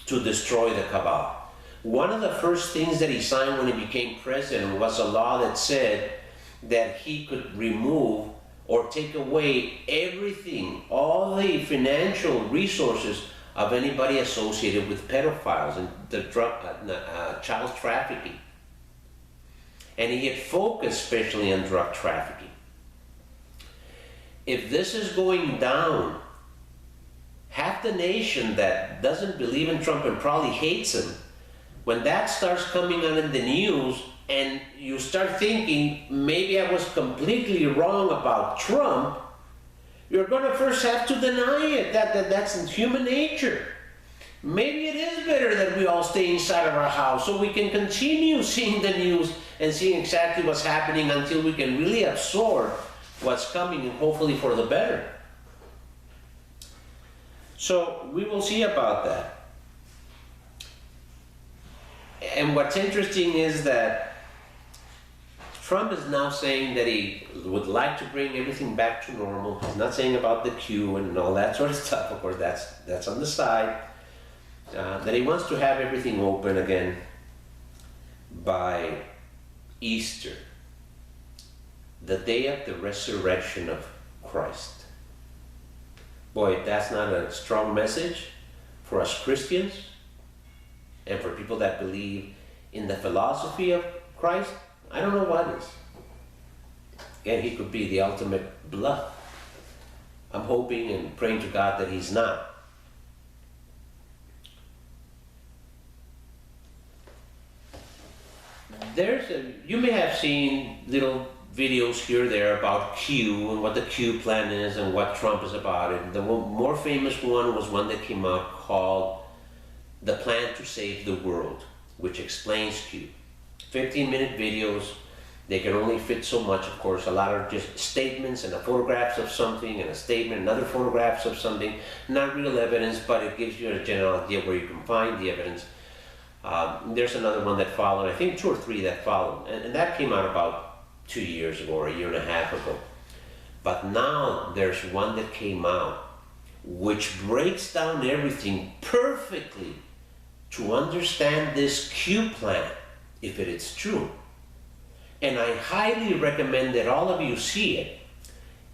to destroy the cabal. One of the first things that he signed when he became president was a law that said that he could remove or take away everything, all the financial resources of anybody associated with pedophiles and the child trafficking. And he had focused especially on drug trafficking. If this is going down, half the nation that doesn't believe in Trump and probably hates him, when that starts coming on in the news and you start thinking, maybe I was completely wrong about Trump, you're going to first have to deny it. That's human nature. Maybe it is better that we all stay inside of our house so we can continue seeing the news and seeing exactly what's happening until we can really absorb what's coming, and hopefully for the better. So we will see about that. And what's interesting is that Trump is now saying that he would like to bring everything back to normal. He's not saying about the Q and all that sort of stuff. Of course, that's on the side. That he wants to have everything open again by Easter, the day of the resurrection of Christ. Boy, if that's not a strong message for us Christians and for people that believe in the philosophy of Christ, I don't know what is. Again, he could be the ultimate bluff. I'm hoping and praying to God that he's not. You may have seen little videos here or there about Q and what the Q plan is and what Trump is about. And the more famous one was one that came out called The Plan to Save the World, which explains Q. 15-minute videos. They can only fit so much, of course. A lot of just statements and photographs of something and a statement and other photographs of something. Not real evidence, but it gives you a general idea where you can find the evidence. There's another one that followed, I think 2 or 3 that followed, and that came out about 2 years ago or a year and a half ago. But now there's one that came out which breaks down everything perfectly to understand this Q plan, if it is true. And I highly recommend that all of you see it.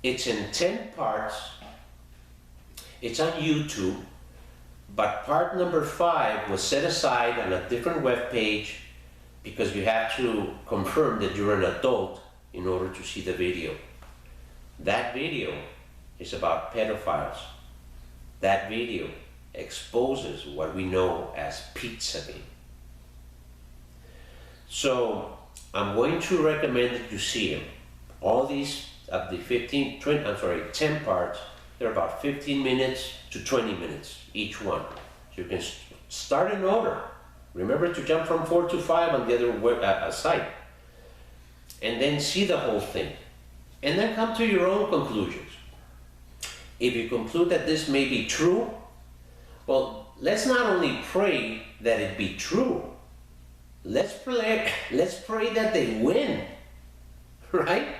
It's in 10 parts. It's on YouTube. But part number 5 was set aside on a different web page because you have to confirm that you're an adult in order to see the video. That video is about pedophiles. That video exposes what we know as Pizzagate. So I'm going to recommend that you see them. All these of the 10 parts, they're about 15 minutes to 20 minutes each one. So you can start in order. Remember to jump from 4 to 5 on the other site. And then see the whole thing. And then come to your own conclusions. If you conclude that this may be true, well, let's not only pray that it be true. Let's pray that they win. Right?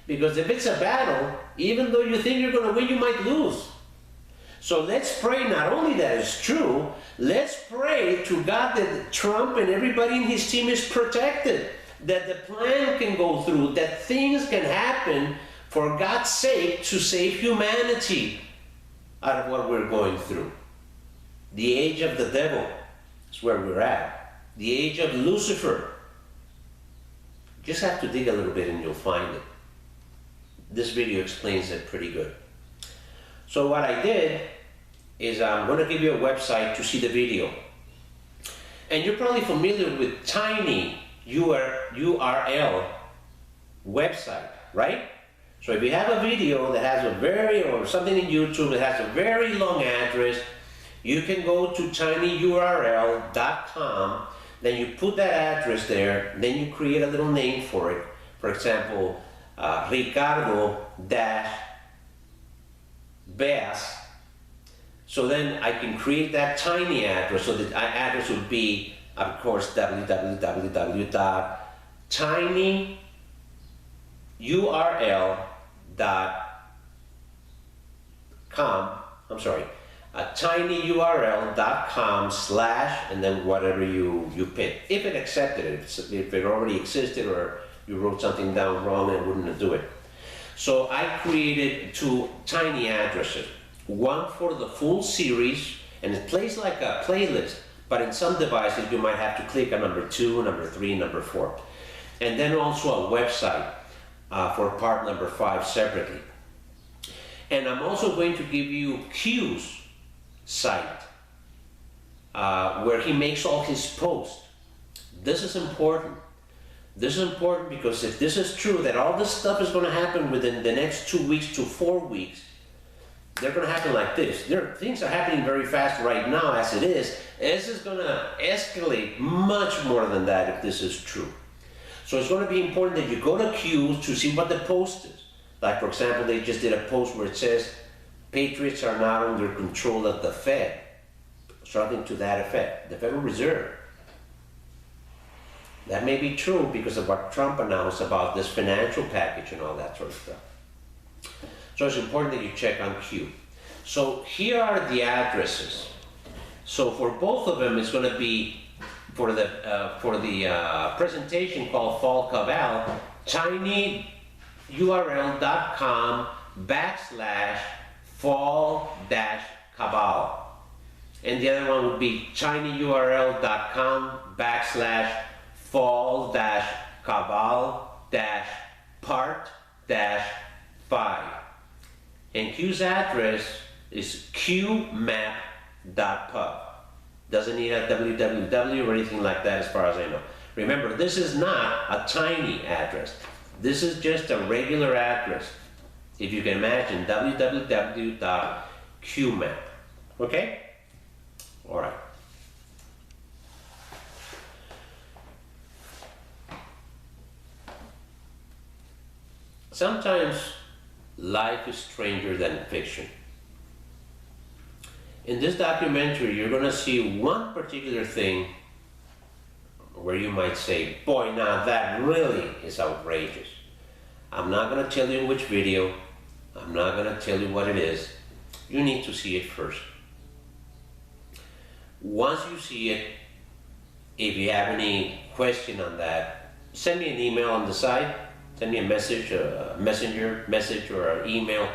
Because if it's a battle, even though you think you're going to win, you might lose. So let's pray not only that it's true, let's pray to God that Trump and everybody in his team is protected, that the plan can go through, that things can happen for God's sake to save humanity out of what we're going through. The age of the devil is where we're at. The age of Lucifer. You just have to dig a little bit and you'll find it. This video explains it pretty good. So what I did is I'm going to give you a website to see the video. And you're probably familiar with Tiny URL website, right? So if you have a video that has or something in YouTube that has a very long address, you can go to tinyurl.com, then you put that address there, then you create a little name for it. For example, Ricardo-Beas. So then I can create that tiny address, so the address would be, of course, tinyurl.com / and then whatever you pick. If it accepted it, if it already existed or you wrote something down wrong, it wouldn't do it. So I created 2 tiny addresses. One for the full series, And it plays like a playlist, but in some devices you might have to click on number 2, number 3, number 4. And then also a website for part number 5 separately. And I'm also going to give you Q's site, where he makes all his posts. This is important. This is important because if this is true, that all this stuff is going to happen within the next 2 weeks to 4 weeks, they're going to happen like this. Things are happening very fast right now as it is. This is going to escalate much more than that if this is true. So it's going to be important that you go to Q's to see what the post is. Like, for example, they just did a post where it says, Patriots are not under control of the Fed. Something to that effect. The Federal Reserve. That may be true because of what Trump announced about this financial package and all that sort of stuff. So it's important that you check on Q. So here are the addresses. So for both of them, it's going to be for the presentation called Fall Cabal, tinyurl.com/fall-cabal. And the other one would be tinyurl.com/fall-cabal-part-5. And Q's address is qmap.pub. Doesn't need a www or anything like that as far as I know. Remember, this is not a tiny address. This is just a regular address. If you can imagine, www.qmap. Okay? All right. Sometimes life is stranger than fiction. In this documentary, you're going to see one particular thing where you might say, boy, now that really is outrageous. I'm not going to tell you in which video. I'm not going to tell you what it is. You need to see it first. Once you see it, if you have any question on that, send me an email on the side. Send me a message, a messenger message or an email,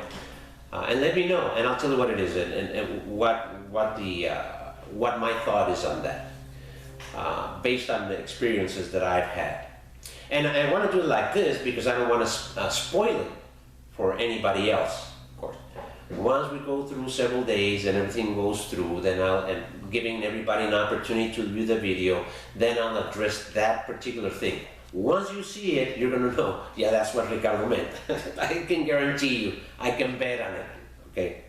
and let me know, and I'll tell you what it is and what my thought is on that, based on the experiences that I've had. And I want to do it like this because I don't want to spoil it for anybody else, of course. Once we go through several days and everything goes through, then and giving everybody an opportunity to view the video, then I'll address that particular thing. Once you see it, you're going to know, yeah, that's what Ricardo meant. I can guarantee you, I can bet on it, okay?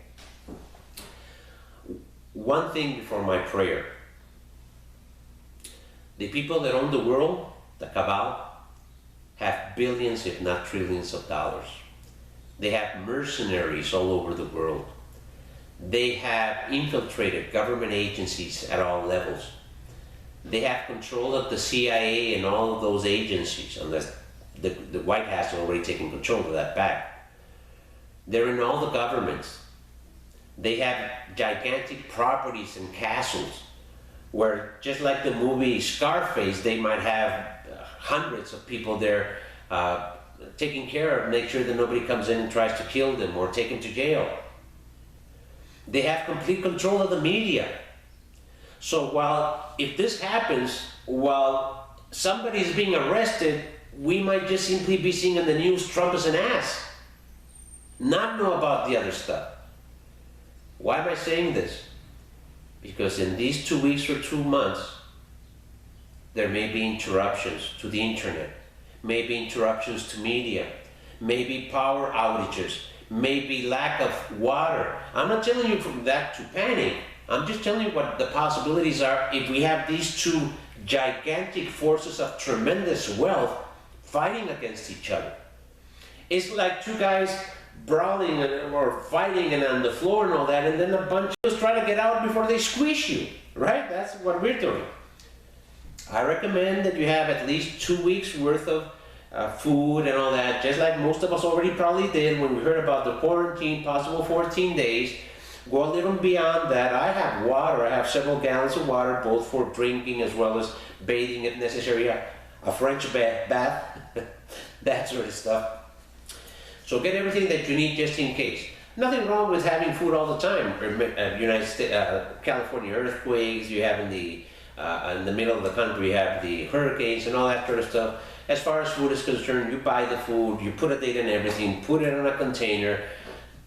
One thing before my prayer. The people that own the world, the cabal, have billions, if not trillions of dollars. They have mercenaries all over the world. They have infiltrated government agencies at all levels. They have control of the CIA and all of those agencies, unless the White House has already taken control of that back. They're in all the governments. They have gigantic properties and castles where, just like the movie Scarface, they might have hundreds of people there taking care of, make sure that nobody comes in and tries to kill them or take them to jail. They have complete control of the media. So if this happens, while somebody is being arrested, we might just simply be seeing in the news Trump is an ass, not know about the other stuff. Why am I saying this? Because in these 2 weeks or 2 months, there may be interruptions to the internet, maybe interruptions to media, maybe power outages, maybe lack of water. I'm not telling you from that to panic. I'm just telling you what the possibilities are if we have these two gigantic forces of tremendous wealth fighting against each other. It's like two guys brawling or fighting and on the floor and all that, and then a bunch of us try to get out before they squish you, right? That's what we're doing. I recommend that you have at least 2 weeks worth of food and all that, just like most of us already probably did when we heard about the quarantine, possible 14 days. Go a little beyond that. I have water. I have several gallons of water, both for drinking as well as bathing if necessary, a French bath, that sort of stuff. So get everything that you need just in case. Nothing wrong with having food all the time. United States, California earthquakes, you have in the middle of the country, you have the hurricanes and all that sort of stuff. As far as food is concerned, you buy the food, you put a date and everything, put it in a container,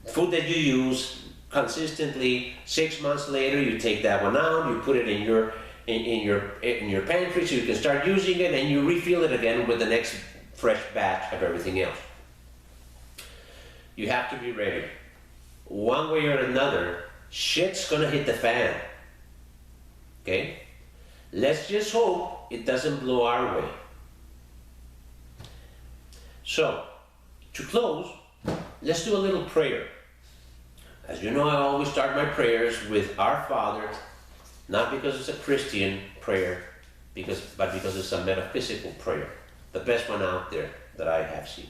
food that you use consistently. 6 months later, you take that one out, you put it in your pantry so you can start using it, and you refill it again with the next fresh batch of everything else. You have to be ready. One way or another, shit's gonna hit the fan. Okay? Let's just hope it doesn't blow our way. So, to close, let's do a little prayer. As you know, I always start my prayers with Our Father, not because it's a Christian prayer, but because it's a metaphysical prayer, the best one out there that I have seen.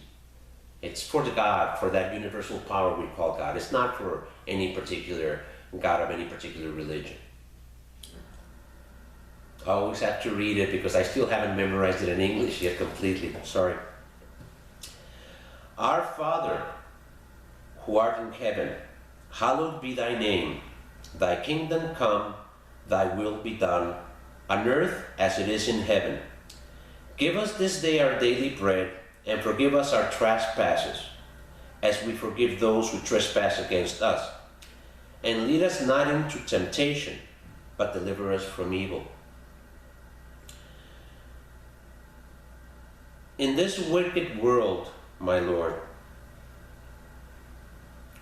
It's for the God, for that universal power we call God. It's not for any particular God of any particular religion. I always have to read it because I still haven't memorized it in English yet completely. Sorry. Our Father, who art in heaven, hallowed be thy name. Thy kingdom come, thy will be done, on earth as it is in heaven. Give us this day our daily bread, and forgive us our trespasses, as we forgive those who trespass against us. And lead us not into temptation, but deliver us from evil. In this wicked world, my Lord,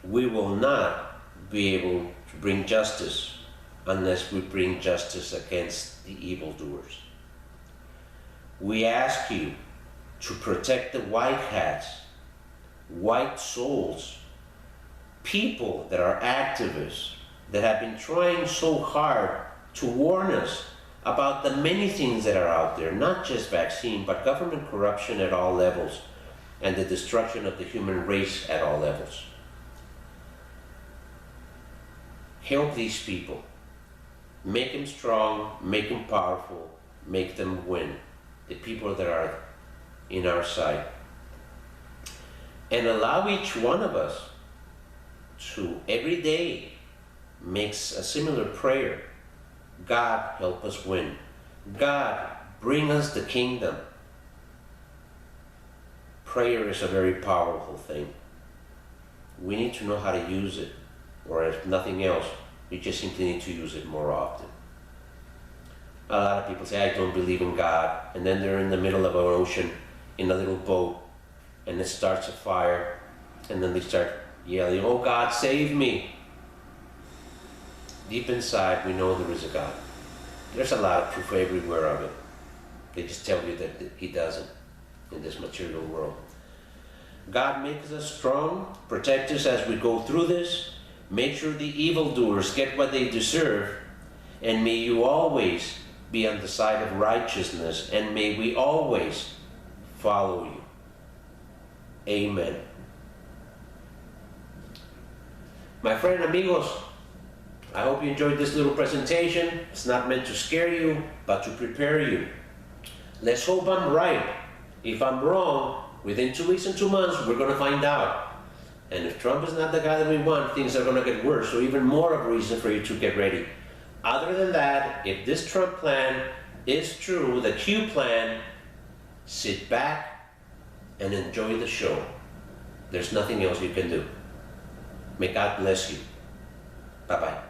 we will not be able to bring justice unless we bring justice against the evildoers. We ask you to protect the white hats, white souls, people that are activists, that have been trying so hard to warn us about the many things that are out there, not just vaccine, but government corruption at all levels and the destruction of the human race at all levels. Help these people. Make them strong, make them powerful, make them win. The people that are in our sight. And allow each one of us to every day makes a similar prayer. God, help us win. God, bring us the kingdom. Prayer is a very powerful thing. We need to know how to use it, or if nothing else, we just simply need to use it more often. A lot of people say, I don't believe in God, and then they're in the middle of an ocean in a little boat, and it starts a fire, and then they start yelling, oh God, save me. Deep inside, we know there is a God. There's a lot of proof everywhere of it. They just tell you that He doesn't in this material world. God makes us strong, protect us as we go through this, make sure the evildoers get what they deserve, and may you always be on the side of righteousness, and may we always follow you. Amen. My friend, amigos, I hope you enjoyed this little presentation. It's not meant to scare you, but to prepare you. Let's hope I'm right. If I'm wrong, within 2 weeks and 2 months, we're going to find out. And if Trump is not the guy that we want, things are going to get worse. So even more of a reason for you to get ready. Other than that, if this Trump plan is true, the Q plan, sit back and enjoy the show. There's nothing else you can do. May God bless you. Bye-bye.